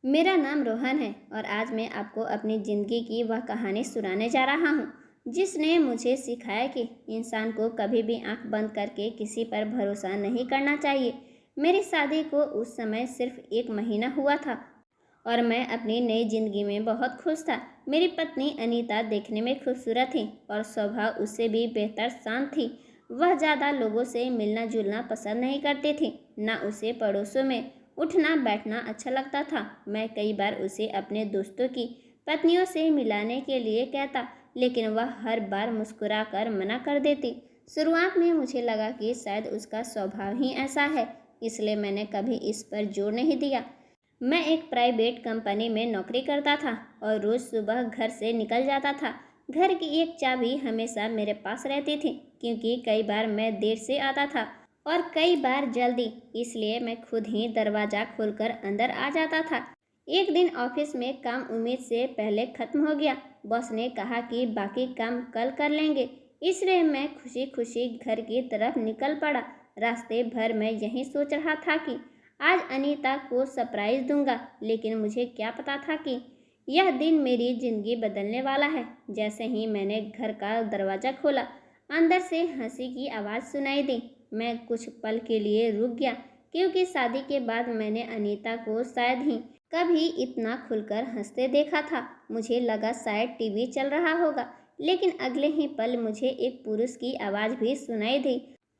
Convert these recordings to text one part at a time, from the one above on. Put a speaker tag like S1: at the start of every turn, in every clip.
S1: मेरा नाम रोहन है और आज मैं आपको अपनी ज़िंदगी की वह कहानी सुनाने जा रहा हूँ जिसने मुझे सिखाया कि इंसान को कभी भी आंख बंद करके किसी पर भरोसा नहीं करना चाहिए। मेरी शादी को उस समय सिर्फ 1 महीना हुआ था और मैं अपनी नई ज़िंदगी में बहुत खुश था। मेरी पत्नी अनीता देखने में खूबसूरत थी और स्वभाव उससे भी बेहतर शांत थी। वह ज़्यादा लोगों से मिलना जुलना पसंद नहीं करती थी, ना उसे पड़ोसों में उठना बैठना अच्छा लगता था। मैं कई बार उसे अपने दोस्तों की पत्नियों से मिलाने के लिए कहता, लेकिन वह हर बार मुस्कुराकर मना कर देती। शुरुआत में मुझे लगा कि शायद उसका स्वभाव ही ऐसा है, इसलिए मैंने कभी इस पर जोर नहीं दिया। मैं एक प्राइवेट कंपनी में नौकरी करता था और रोज़ सुबह घर से निकल जाता था। घर की एक चाबी हमेशा मेरे पास रहती थी, क्योंकि कई बार मैं देर से आता था और कई बार जल्दी, इसलिए मैं खुद ही दरवाज़ा खोलकर अंदर आ जाता था। एक दिन ऑफिस में काम उम्मीद से पहले ख़त्म हो गया। बॉस ने कहा कि बाकी काम कल कर लेंगे, इसलिए मैं खुशी खुशी घर की तरफ निकल पड़ा। रास्ते भर मैं यही सोच रहा था कि आज अनीता को सरप्राइज़ दूंगा, लेकिन मुझे क्या पता था कि यह दिन मेरी ज़िंदगी बदलने वाला है। जैसे ही मैंने घर का दरवाज़ा खोला, अंदर से हंसी की आवाज़ सुनाई दी। मैं कुछ पल के लिए रुक गया, क्योंकि शादी के बाद मैंने अनीता को शायद ही कभी इतना खुलकर हंसते देखा था। मुझे लगा शायद टीवी चल रहा होगा, लेकिन अगले ही पल मुझे एक पुरुष की आवाज़ भी सुनाई दी।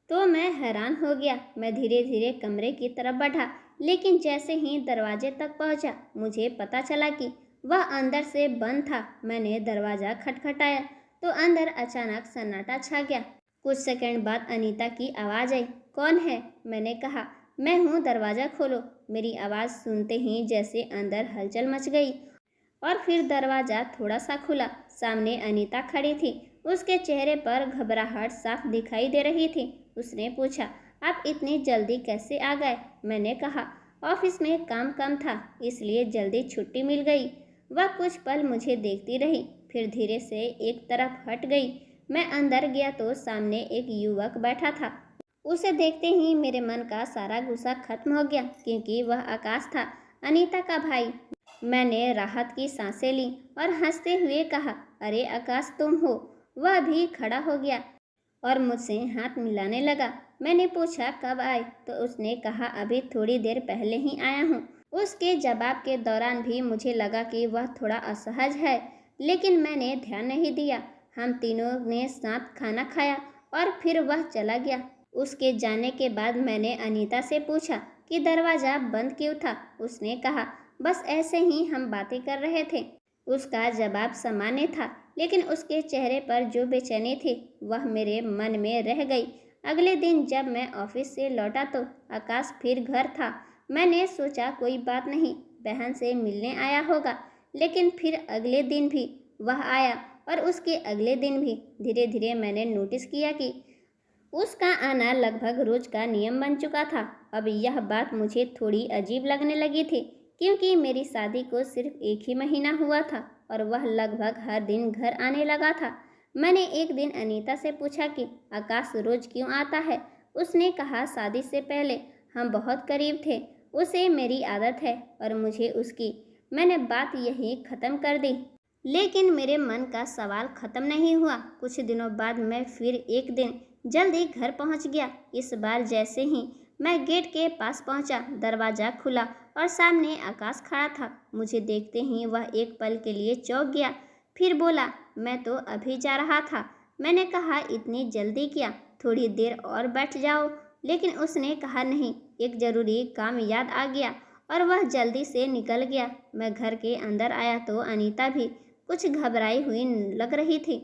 S1: तो मैं हैरान हो गया। मैं धीरे धीरे कमरे की तरफ बढ़ा, लेकिन जैसे ही दरवाजे तक पहुंचा, मुझे पता चला कि वह अंदर से बंद था। मैंने दरवाज़ा खटखटाया तो अंदर अचानक सन्नाटा छा गया। कुछ सेकंड बाद अनीता की आवाज़ आई। कौन है? मैंने कहा। मैं हूँ, दरवाज़ा खोलो। मेरी आवाज़ सुनते ही जैसे अंदर हलचल मच गई और फिर दरवाज़ा थोड़ा सा खुला। सामने अनीता खड़ी थी। उसके चेहरे पर घबराहट साफ दिखाई दे रही थी। उसने पूछा, आप इतनी जल्दी कैसे आ गए? मैंने कहा, ऑफिस में काम कम था, इसलिए जल्दी छुट्टी मिल गई। वह कुछ पल मुझे देखती रही, फिर धीरे से एक तरफ हट गई। मैं अंदर गया तो सामने एक युवक बैठा था। उसे देखते ही मेरे मन का सारा गुस्सा खत्म हो गया, क्योंकि वह आकाश था, अनीता का भाई। मैंने राहत की सांसें ली और हंसते हुए कहा, अरे आकाश, तुम हो? वह भी खड़ा हो गया और मुझसे हाथ मिलाने लगा। मैंने पूछा, कब आए? तो उसने कहा, अभी थोड़ी देर पहले ही आया हूँ। उसके जवाब के दौरान भी मुझे लगा कि वह थोड़ा असहज है, लेकिन मैंने ध्यान नहीं दिया। हम तीनों ने साथ खाना खाया और फिर वह चला गया। उसके जाने के बाद मैंने अनीता से पूछा कि दरवाज़ा बंद क्यों था। उसने कहा, बस ऐसे ही हम बातें कर रहे थे। उसका जवाब सामान्य था, लेकिन उसके चेहरे पर जो बेचैनी थी वह मेरे मन में रह गई। अगले दिन जब मैं ऑफिस से लौटा तो आकाश फिर घर था। मैंने सोचा कोई बात नहीं, बहन से मिलने आया होगा। लेकिन फिर अगले दिन भी वह आया और उसके अगले दिन भी। धीरे धीरे मैंने नोटिस किया कि उसका आना लगभग रोज का नियम बन चुका था। अब यह बात मुझे थोड़ी अजीब लगने लगी थी, क्योंकि मेरी शादी को सिर्फ 1 ही महीना हुआ था और वह लगभग हर दिन घर आने लगा था। मैंने एक दिन अनीता से पूछा कि आकाश रोज क्यों आता है। उसने कहा, शादी से पहले हम बहुत करीब थे, उसे मेरी आदत है और मुझे उसकी। मैंने बात यही ख़त्म कर दी, लेकिन मेरे मन का सवाल ख़त्म नहीं हुआ। कुछ दिनों बाद मैं फिर एक दिन जल्दी घर पहुंच गया। इस बार जैसे ही मैं गेट के पास पहुंचा, दरवाज़ा खुला और सामने आकाश खड़ा था। मुझे देखते ही वह एक पल के लिए चौंक गया, फिर बोला, मैं तो अभी जा रहा था। मैंने कहा, इतनी जल्दी क्या? थोड़ी देर और बैठ जाओ। लेकिन उसने कहा, नहीं, एक ज़रूरी काम याद आ गया, और वह जल्दी से निकल गया। मैं घर के अंदर आया तो अनीता भी कुछ घबराई हुई लग रही थी।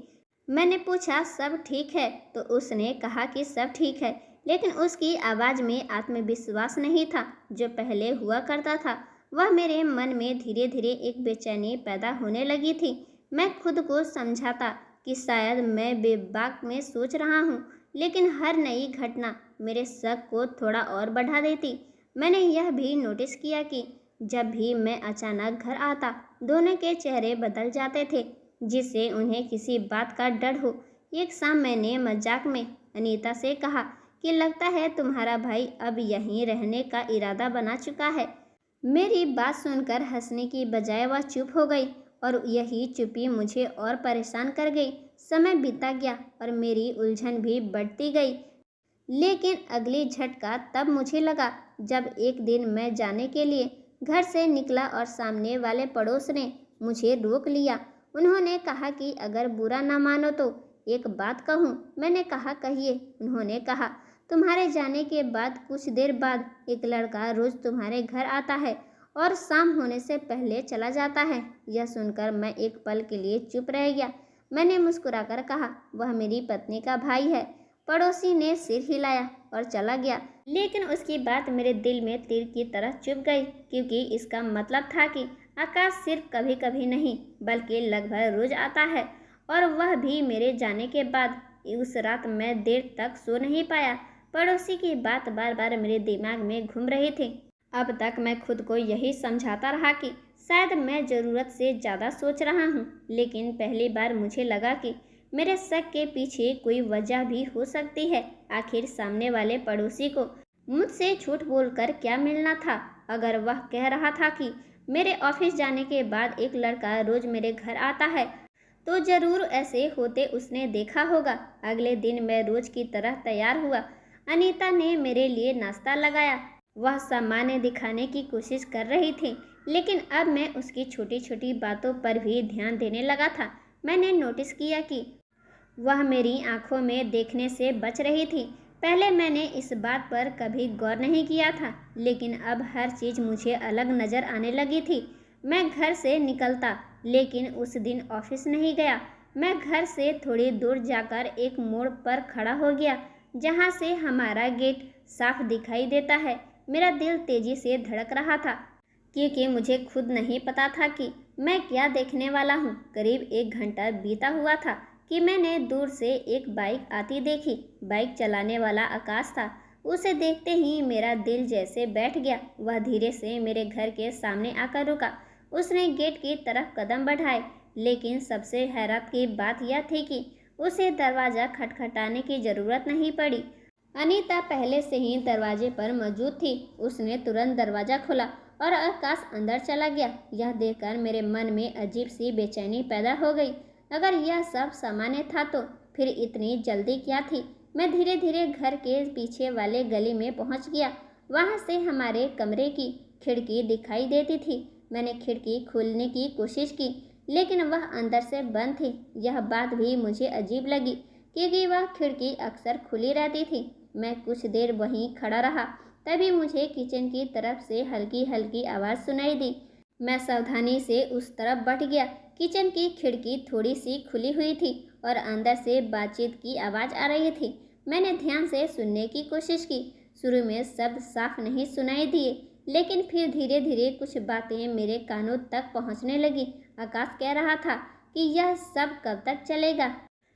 S1: मैंने पूछा, सब ठीक है? तो उसने कहा कि सब ठीक है, लेकिन उसकी आवाज़ में आत्मविश्वास नहीं था जो पहले हुआ करता था। वह मेरे मन में धीरे धीरे एक बेचैनी पैदा होने लगी थी। मैं खुद को समझाता कि शायद मैं बेबाक में सोच रहा हूँ, लेकिन हर नई घटना मेरे शक को थोड़ा और बढ़ा देती। मैंने यह भी नोटिस किया कि जब भी मैं अचानक घर आता, दोनों के चेहरे बदल जाते थे, जिससे उन्हें किसी बात का डर हो। एक शाम मैंने मजाक में अनीता से कहा कि लगता है तुम्हारा भाई अब यहीं रहने का इरादा बना चुका है। मेरी बात सुनकर हंसने की बजाय वह चुप हो गई और यही चुप्पी मुझे और परेशान कर गई। समय बीता गया और मेरी उलझन भी बढ़ती गई। लेकिन अगली झटका तब मुझे लगा जब एक दिन मैं जाने के लिए घर से निकला और सामने वाले पड़ोस ने मुझे रोक लिया। उन्होंने कहा कि अगर बुरा ना मानो तो एक बात कहूँ। मैंने कहा कहिए। उन्होंने कहा तुम्हारे जाने के बाद कुछ देर बाद एक लड़का रोज तुम्हारे घर आता है और शाम होने से पहले चला जाता है। यह सुनकर मैं एक पल के लिए चुप रह गया। मैंने मुस्कुराकर कहा वह मेरी पत्नी का भाई है। पड़ोसी ने सिर हिलाया और चला गया। लेकिन उसकी बात मेरे दिल में तीर की तरह चुभ गई, क्योंकि इसका मतलब था कि आकाश सिर्फ कभी कभी नहीं बल्कि लगभग रोज आता है, और वह भी मेरे जाने के बाद। उस रात मैं देर तक सो नहीं पाया। पड़ोसी की बात बार बार मेरे दिमाग में घूम रही थी। अब तक मैं खुद को यही समझाता रहा कि शायद मैं ज़रूरत से ज़्यादा सोच रहा हूँ, लेकिन पहली बार मुझे लगा कि मेरे शक के पीछे कोई वजह भी हो सकती है। आखिर सामने वाले पड़ोसी को मुझसे झूठ बोलकर क्या मिलना था? अगर वह कह रहा था कि मेरे ऑफिस जाने के बाद एक लड़का रोज मेरे घर आता है, तो जरूर ऐसे होते उसने देखा होगा। अगले दिन मैं रोज की तरह तैयार हुआ। अनीता ने मेरे लिए नाश्ता लगाया। वह सामान्य दिखाने की कोशिश कर रही थी, लेकिन अब मैं उसकी छोटी छोटी बातों पर भी ध्यान देने लगा था। मैंने नोटिस किया कि वह मेरी आंखों में देखने से बच रही थी। पहले मैंने इस बात पर कभी गौर नहीं किया था, लेकिन अब हर चीज़ मुझे अलग नज़र आने लगी थी। मैं घर से निकलता, लेकिन उस दिन ऑफिस नहीं गया। मैं घर से थोड़ी दूर जाकर एक मोड़ पर खड़ा हो गया, जहाँ से हमारा गेट साफ दिखाई देता है। मेरा दिल तेजी से धड़क रहा था, क्योंकि मुझे खुद नहीं पता था कि मैं क्या देखने वाला हूँ। करीब 1 घंटा बीता हुआ था कि मैंने दूर से एक बाइक आती देखी। बाइक चलाने वाला आकाश था। उसे देखते ही मेरा दिल जैसे बैठ गया। वह धीरे से मेरे घर के सामने आकर रुका। उसने गेट की तरफ कदम बढ़ाए, लेकिन सबसे हैरत की बात यह थी कि उसे दरवाज़ा खटखटाने की ज़रूरत नहीं पड़ी। अनीता पहले से ही दरवाजे पर मौजूद थी। उसने तुरंत दरवाज़ा खोला और आकाश अंदर चला गया। यह देखकर मेरे मन में अजीब सी बेचैनी पैदा हो गई। अगर यह सब सामान्य था तो फिर इतनी जल्दी क्या थी? मैं धीरे धीरे घर के पीछे वाले गली में पहुंच गया। वहां से हमारे कमरे की खिड़की दिखाई देती थी। मैंने खिड़की खोलने की कोशिश की, लेकिन वह अंदर से बंद थी। यह बात भी मुझे अजीब लगी, क्योंकि वह खिड़की अक्सर खुली रहती थी। मैं कुछ देर वहीं खड़ा रहा। तभी मुझे किचन की तरफ से हल्की हल्की आवाज़ सुनाई दी। मैं सावधानी से उस तरफ बढ़ गया। किचन की खिड़की थोड़ी सी खुली हुई थी और अंदर से बातचीत की आवाज़ आ रही थी। मैंने ध्यान से सुनने की कोशिश की। शुरू में शब्द साफ नहीं सुनाई दिए, लेकिन फिर धीरे धीरे कुछ बातें मेरे कानों तक पहुंचने लगी। आकाश कह रहा था कि यह सब कब तक चलेगा?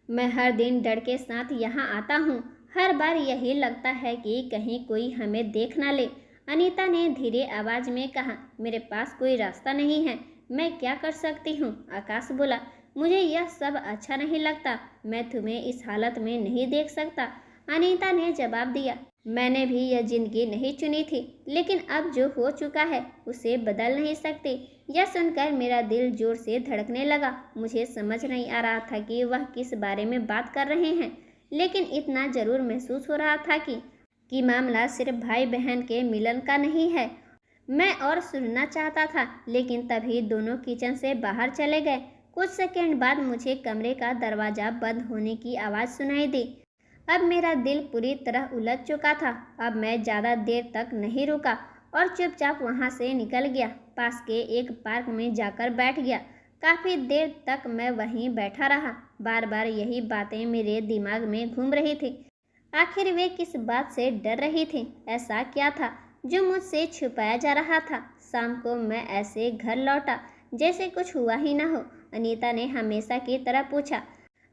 S1: मैं हर दिन डर के साथ यहाँ आता हूँ। हर बार यही लगता है कि कहीं कोई हमें देख ना ले। अनीता ने धीरे आवाज़ में कहा, मेरे पास कोई रास्ता नहीं है। मैं क्या कर सकती हूँ? आकाश बोला, मुझे यह सब अच्छा नहीं लगता। मैं तुम्हें इस हालत में नहीं देख सकता। अनीता ने जवाब दिया, मैंने भी यह जिंदगी नहीं चुनी थी, लेकिन अब जो हो चुका है उसे बदल नहीं सकती। यह सुनकर मेरा दिल जोर से धड़कने लगा। मुझे समझ नहीं आ रहा था कि वह किस बारे में बात कर रहे हैं, लेकिन इतना जरूर महसूस हो रहा था कि मामला सिर्फ भाई बहन के मिलन का नहीं है। मैं और सुनना चाहता था, लेकिन तभी दोनों किचन से बाहर चले गए। कुछ सेकंड बाद मुझे कमरे का दरवाज़ा बंद होने की आवाज़ सुनाई दी। अब मेरा दिल पूरी तरह उलझ चुका था। अब मैं ज़्यादा देर तक नहीं रुका और चुपचाप वहाँ से निकल गया। पास के एक पार्क में जाकर बैठ गया। काफ़ी देर तक मैं वहीं बैठा रहा। बार बार यही बातें मेरे दिमाग में घूम रही थी। आखिर वे किस बात से डर रही थी? ऐसा क्या था जो मुझसे छुपाया जा रहा था? शाम को मैं ऐसे घर लौटा जैसे कुछ हुआ ही ना हो। अनीता ने हमेशा की तरह पूछा,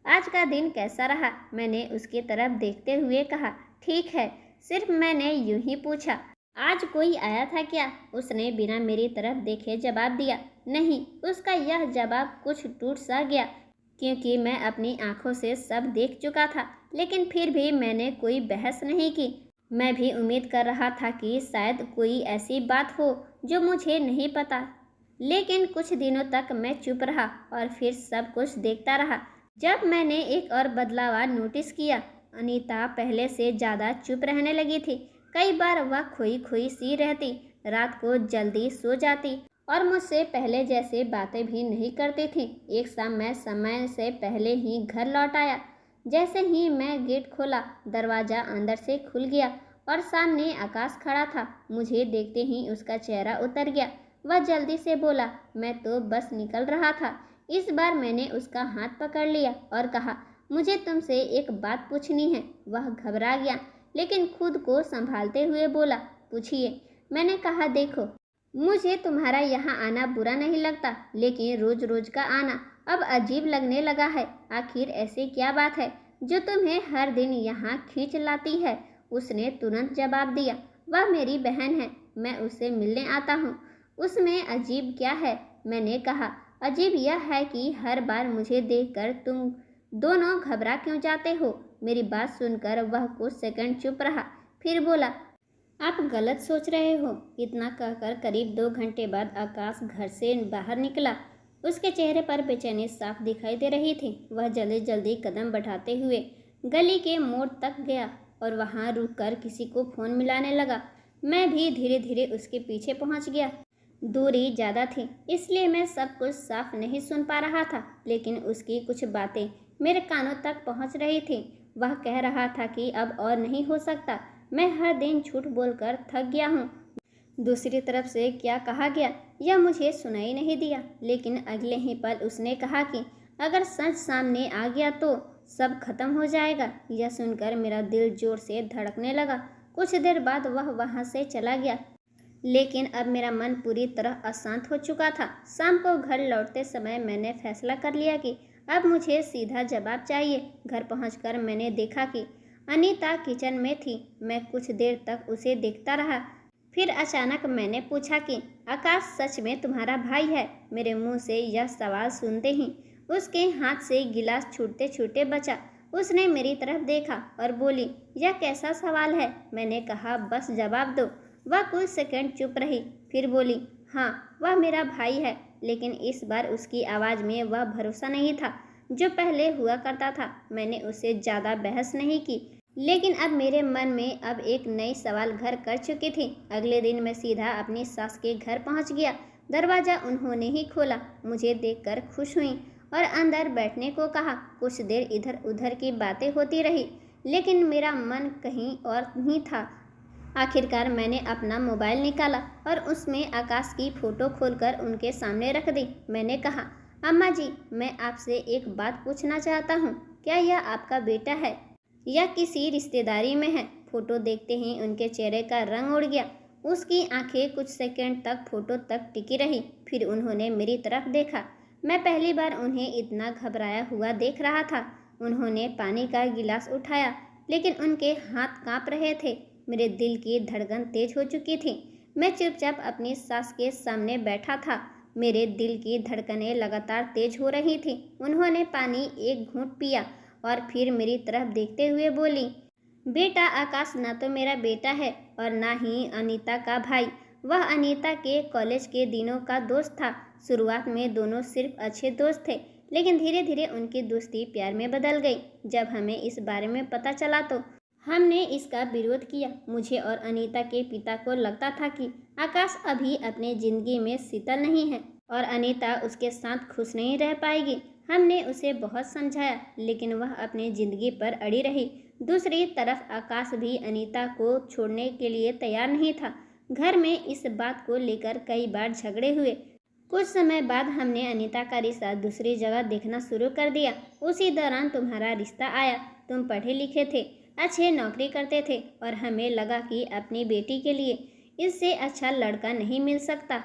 S1: आज का दिन कैसा रहा? मैंने उसकी तरफ देखते हुए कहा, ठीक है। सिर्फ मैंने यूं ही पूछा, आज कोई आया था क्या? उसने बिना मेरी तरफ देखे जवाब दिया, नहीं। उसका यह जवाब कुछ टूट सा गया, क्योंकि मैं अपनी आंखों से सब देख चुका था। लेकिन फिर भी मैंने कोई बहस नहीं की। मैं भी उम्मीद कर रहा था कि शायद कोई ऐसी बात हो जो मुझे नहीं पता। लेकिन कुछ दिनों तक मैं चुप रहा और फिर सब कुछ देखता रहा। जब मैंने एक और बदलाव नोटिस किया, अनीता पहले से ज़्यादा चुप रहने लगी थी। कई बार वह खोई खोई सी रहती, रात को जल्दी सो जाती और मुझसे पहले जैसे बातें भी नहीं करती थी। एक शाम मैं समय से पहले ही घर लौट आया। जैसे ही मैं गेट खोला, दरवाज़ा अंदर से खुल गया और सामने आकाश खड़ा था। मुझे देखते ही उसका चेहरा उतर गया। वह जल्दी से बोला, मैं तो बस निकल रहा था। इस बार मैंने उसका हाथ पकड़ लिया और कहा, मुझे तुमसे एक बात पूछनी है। वह घबरा गया, लेकिन खुद को संभालते हुए बोला, पूछिए। मैंने कहा, देखो, मुझे तुम्हारा यहाँ आना बुरा नहीं लगता, लेकिन रोज रोज का आना अब अजीब लगने लगा है। आखिर ऐसी क्या बात है जो तुम्हें हर दिन यहाँ खींच लाती है? उसने तुरंत जवाब दिया, वह मेरी बहन है, मैं उससे मिलने आता हूँ। उसमें अजीब क्या है? मैंने कहा, अजीब यह है कि हर बार मुझे देखकर तुम दोनों घबरा क्यों जाते हो? मेरी बात सुनकर वह कुछ सेकंड चुप रहा, फिर बोला, आप गलत सोच रहे हो। इतना कहकर करीब 2 घंटे बाद आकाश घर से बाहर निकला। उसके चेहरे पर बेचैनी साफ दिखाई दे रही थी। वह जल्दी जल्दी कदम बढ़ाते हुए गली के मोड़ तक गया और वहां रुककर किसी को फ़ोन मिलाने लगा। मैं भी धीरे धीरे उसके पीछे पहुंच गया। दूरी ज़्यादा थी, इसलिए मैं सब कुछ साफ नहीं सुन पा रहा था, लेकिन उसकी कुछ बातें मेरे कानों तक पहुंच रही थी। वह कह रहा था कि अब और नहीं हो सकता, मैं हर दिन झूठ बोलकर थक गया हूँ। दूसरी तरफ से क्या कहा गया यह मुझे सुनाई नहीं दिया, लेकिन अगले ही पल उसने कहा कि अगर सच सामने आ गया तो सब खत्म हो जाएगा। यह सुनकर मेरा दिल जोर से धड़कने लगा। कुछ देर बाद वह वहाँ से चला गया, लेकिन अब मेरा मन पूरी तरह अशांत हो चुका था। शाम को घर लौटते समय मैंने फैसला कर लिया कि अब मुझे सीधा जवाब चाहिए। घर पहुंचकर मैंने देखा कि अनीता किचन में थी। मैं कुछ देर तक उसे देखता रहा, फिर अचानक मैंने पूछा कि आकाश सच में तुम्हारा भाई है? मेरे मुंह से यह सवाल सुनते ही उसके हाथ से गिलास छूटते छूटते बचा। उसने मेरी तरफ देखा और बोली, यह कैसा सवाल है? मैंने कहा, बस जवाब दो। वह कुछ सेकंड चुप रही, फिर बोली, हाँ, वह मेरा भाई है। लेकिन इस बार उसकी आवाज़ में वह भरोसा नहीं था जो पहले हुआ करता था। मैंने उससे ज़्यादा बहस नहीं की, लेकिन अब मेरे मन में अब एक नई सवाल घर कर चुकी थी। अगले दिन मैं सीधा अपनी सास के घर पहुंच गया। दरवाज़ा उन्होंने ही खोला। मुझे देखकर खुश हुई और अंदर बैठने को कहा। कुछ देर इधर उधर की बातें होती रही, लेकिन मेरा मन कहीं और ही था। आखिरकार मैंने अपना मोबाइल निकाला और उसमें आकाश की फ़ोटो खोलकर उनके सामने रख दी। मैंने कहा, अम्मा जी, मैं आपसे एक बात पूछना चाहता हूँ। क्या यह आपका बेटा है या किसी रिश्तेदारी में है? फ़ोटो देखते ही उनके चेहरे का रंग उड़ गया। उसकी आंखें कुछ सेकंड तक फ़ोटो तक टिकी रही, फिर उन्होंने मेरी तरफ देखा। मैं पहली बार उन्हें इतना घबराया हुआ देख रहा था। उन्होंने पानी का गिलास उठाया, लेकिन उनके हाथ काँप रहे थे। मेरे दिल की धड़कन तेज हो चुकी थी। मैं चुपचाप अपनी सास के सामने बैठा था। मेरे दिल की धड़कनें लगातार तेज हो रही थी। उन्होंने पानी एक घूंट पिया और फिर मेरी तरफ देखते हुए बोली, बेटा आकाश ना तो मेरा बेटा है और ना ही अनीता का भाई। वह अनीता के कॉलेज के दिनों का दोस्त था। शुरुआत में दोनों सिर्फ अच्छे दोस्त थे, लेकिन धीरे धीरे उनकी दोस्ती प्यार में बदल गई। जब हमें इस बारे में पता चला तो हमने इसका विरोध किया। मुझे और अनीता के पिता को लगता था कि आकाश अभी अपने ज़िंदगी में शीतल नहीं है और अनीता उसके साथ खुश नहीं रह पाएगी। हमने उसे बहुत समझाया, लेकिन वह अपनी ज़िंदगी पर अड़ी रही। दूसरी तरफ आकाश भी अनीता को छोड़ने के लिए तैयार नहीं था। घर में इस बात को लेकर कई बार झगड़े हुए। कुछ समय बाद हमने अनीता का रिश्ता दूसरी जगह देखना शुरू कर दिया। उसी दौरान तुम्हारा रिश्ता आया। तुम पढ़े लिखे थे, अच्छे नौकरी करते थे और हमें लगा कि अपनी बेटी के लिए इससे अच्छा लड़का नहीं मिल सकता।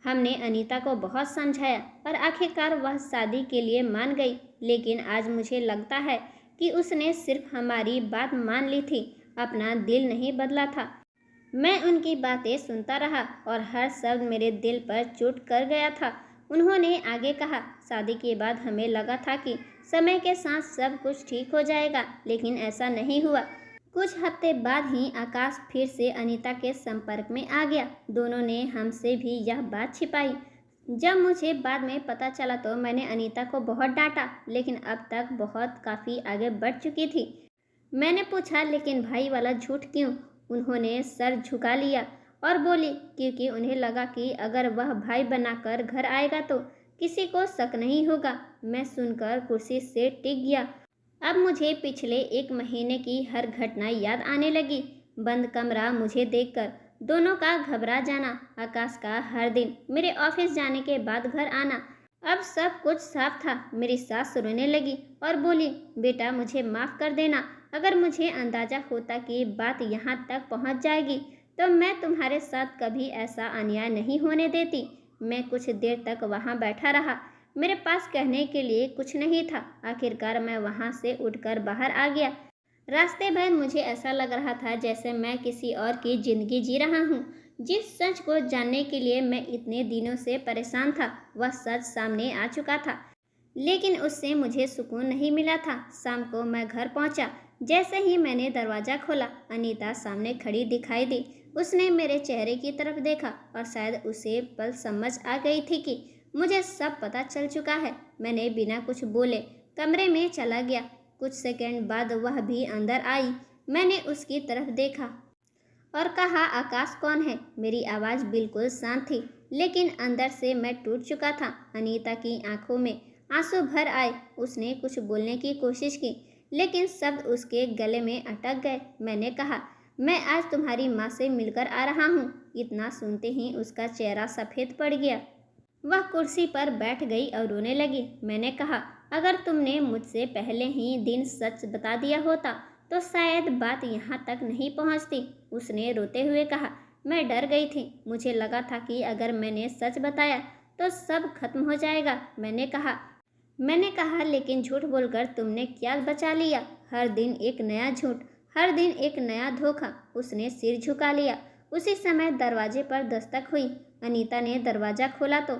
S1: हमने अनीता को बहुत समझाया और आखिरकार वह शादी के लिए मान गई। लेकिन आज मुझे लगता है कि उसने सिर्फ हमारी बात मान ली थी, अपना दिल नहीं बदला था। मैं उनकी बातें सुनता रहा और हर शब्द मेरे दिल पर चोट कर गया था। उन्होंने आगे कहा, शादी के बाद हमें लगा था कि समय के साथ सब कुछ ठीक हो जाएगा, लेकिन ऐसा नहीं हुआ। कुछ हफ्ते बाद ही आकाश फिर से अनीता के संपर्क में आ गया। दोनों ने हमसे भी यह बात छिपाई। जब मुझे बाद में पता चला तो मैंने अनीता को बहुत डांटा, लेकिन अब तक बहुत काफ़ी आगे बढ़ चुकी थी। मैंने पूछा, लेकिन भाई वाला झूठ क्यों? उन्होंने सर झुका लिया और बोली, क्योंकि उन्हें लगा कि अगर वह भाई बनाकर घर आएगा तो किसी को शक नहीं होगा। मैं सुनकर कुर्सी से टिक गया। अब मुझे पिछले 1 महीने की हर घटना याद आने लगी। बंद कमरा मुझे देखकर, दोनों का घबरा जाना, आकाश का हर दिन मेरे ऑफिस जाने के बाद घर आना। अब सब कुछ साफ था। मेरी सास रोने लगी और बोली, बेटा मुझे माफ़ कर देना। अगर मुझे अंदाज़ा होता कि बात यहाँ तक पहुँच जाएगी तो मैं तुम्हारे साथ कभी ऐसा अन्याय नहीं होने देती। मैं कुछ देर तक वहाँ बैठा रहा। मेरे पास कहने के लिए कुछ नहीं था। आखिरकार मैं वहाँ से उठकर बाहर आ गया। रास्ते भर मुझे ऐसा लग रहा था जैसे मैं किसी और की ज़िंदगी जी रहा हूँ। जिस सच को जानने के लिए मैं इतने दिनों से परेशान था, वह सच सामने आ चुका था, लेकिन उससे मुझे सुकून नहीं मिला था। शाम को मैं घर पहुँचा। जैसे ही मैंने दरवाज़ा खोला, अनीता सामने खड़ी दिखाई दी। उसने मेरे चेहरे की तरफ देखा और शायद उसे पल समझ आ गई थी कि मुझे सब पता चल चुका है। मैंने बिना कुछ बोले कमरे में चला गया। कुछ सेकंड बाद वह भी अंदर आई। मैंने उसकी तरफ देखा और कहा, आकाश कौन है? मेरी आवाज़ बिल्कुल शांत थी, लेकिन अंदर से मैं टूट चुका था। अनीता की आंखों में आंसू भर आए। उसने कुछ बोलने की कोशिश की, लेकिन शब्द उसके गले में अटक गए। मैंने कहा, मैं आज तुम्हारी माँ से मिलकर आ रहा हूँ। इतना सुनते ही उसका चेहरा सफ़ेद पड़ गया। वह कुर्सी पर बैठ गई और रोने लगी। मैंने कहा, अगर तुमने मुझसे पहले ही दिन सच बता दिया होता तो शायद बात यहाँ तक नहीं पहुँचती। उसने रोते हुए कहा, मैं डर गई थी। मुझे लगा था कि अगर मैंने सच बताया तो सब खत्म हो जाएगा। मैंने कहा, लेकिन झूठ बोलकर तुमने क्या बचा लिया? हर दिन एक नया झूठ, हर दिन एक नया धोखा। उसने सिर झुका लिया। उसी समय दरवाजे पर दस्तक हुई। अनीता ने दरवाज़ा खोला तो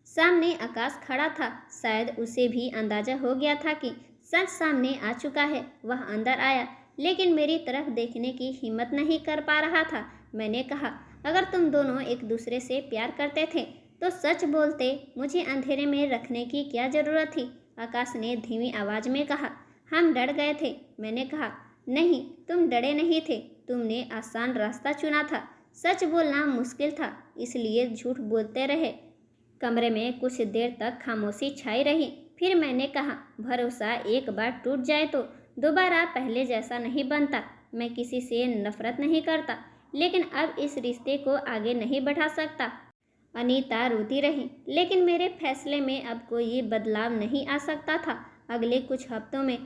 S1: सामने आकाश खड़ा था। शायद उसे भी अंदाज़ा हो गया था कि सच सामने आ चुका है। वह अंदर आया, लेकिन मेरी तरफ देखने की हिम्मत नहीं कर पा रहा था। मैंने कहा, अगर तुम दोनों एक दूसरे से प्यार करते थे तो सच बोलते। मुझे अंधेरे में रखने की क्या ज़रूरत थी? आकाश ने धीमी आवाज़ में कहा, हम डर गए थे। मैंने कहा, नहीं, तुम डरे नहीं थे। तुमने आसान रास्ता चुना था। सच बोलना मुश्किल था, इसलिए झूठ बोलते रहे। कमरे में कुछ देर तक खामोशी छाई रही। फिर मैंने कहा, भरोसा एक बार टूट जाए तो दोबारा पहले जैसा नहीं बनता। मैं किसी से नफरत नहीं करता, लेकिन अब इस रिश्ते को आगे नहीं बढ़ा सकता। अनीता रोती रही, लेकिन मेरे फैसले में अब कोई बदलाव नहीं आ सकता था। अगले कुछ हफ्तों में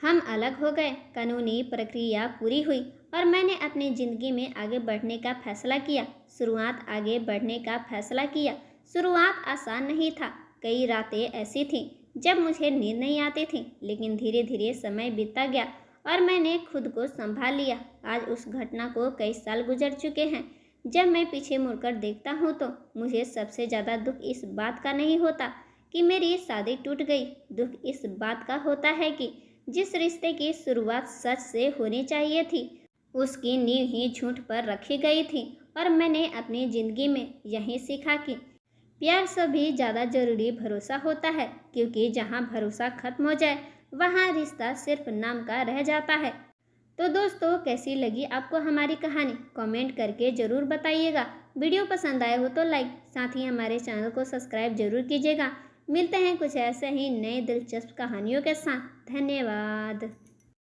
S1: हम अलग हो गए। कानूनी प्रक्रिया पूरी हुई और मैंने अपनी ज़िंदगी में आगे बढ़ने का फैसला किया। शुरुआत आसान नहीं था। कई रातें ऐसी थीं जब मुझे नींद नहीं आती थी, लेकिन धीरे धीरे समय बीतता गया और मैंने खुद को संभाल लिया। आज उस घटना को कई साल गुजर चुके हैं। जब मैं पीछे मुड़कर देखता हूँ तो मुझे सबसे ज़्यादा दुख इस बात का नहीं होता कि मेरी शादी टूट गई। दुख इस बात का होता है कि जिस रिश्ते की शुरुआत सच से होनी चाहिए थी, उसकी नींव ही झूठ पर रखी गई थी। और मैंने अपनी ज़िंदगी में यही सीखा कि प्यार से भी ज़्यादा ज़रूरी भरोसा होता है, क्योंकि जहाँ भरोसा खत्म हो जाए वहाँ रिश्ता सिर्फ नाम का रह जाता है। तो दोस्तों, कैसी लगी आपको हमारी कहानी? कमेंट करके ज़रूर बताइएगा। वीडियो पसंद आए हो तो लाइक, साथ ही हमारे चैनल को सब्सक्राइब जरूर कीजिएगा। मिलते हैं कुछ ऐसे ही नए दिलचस्प कहानियों के साथ। धन्यवाद।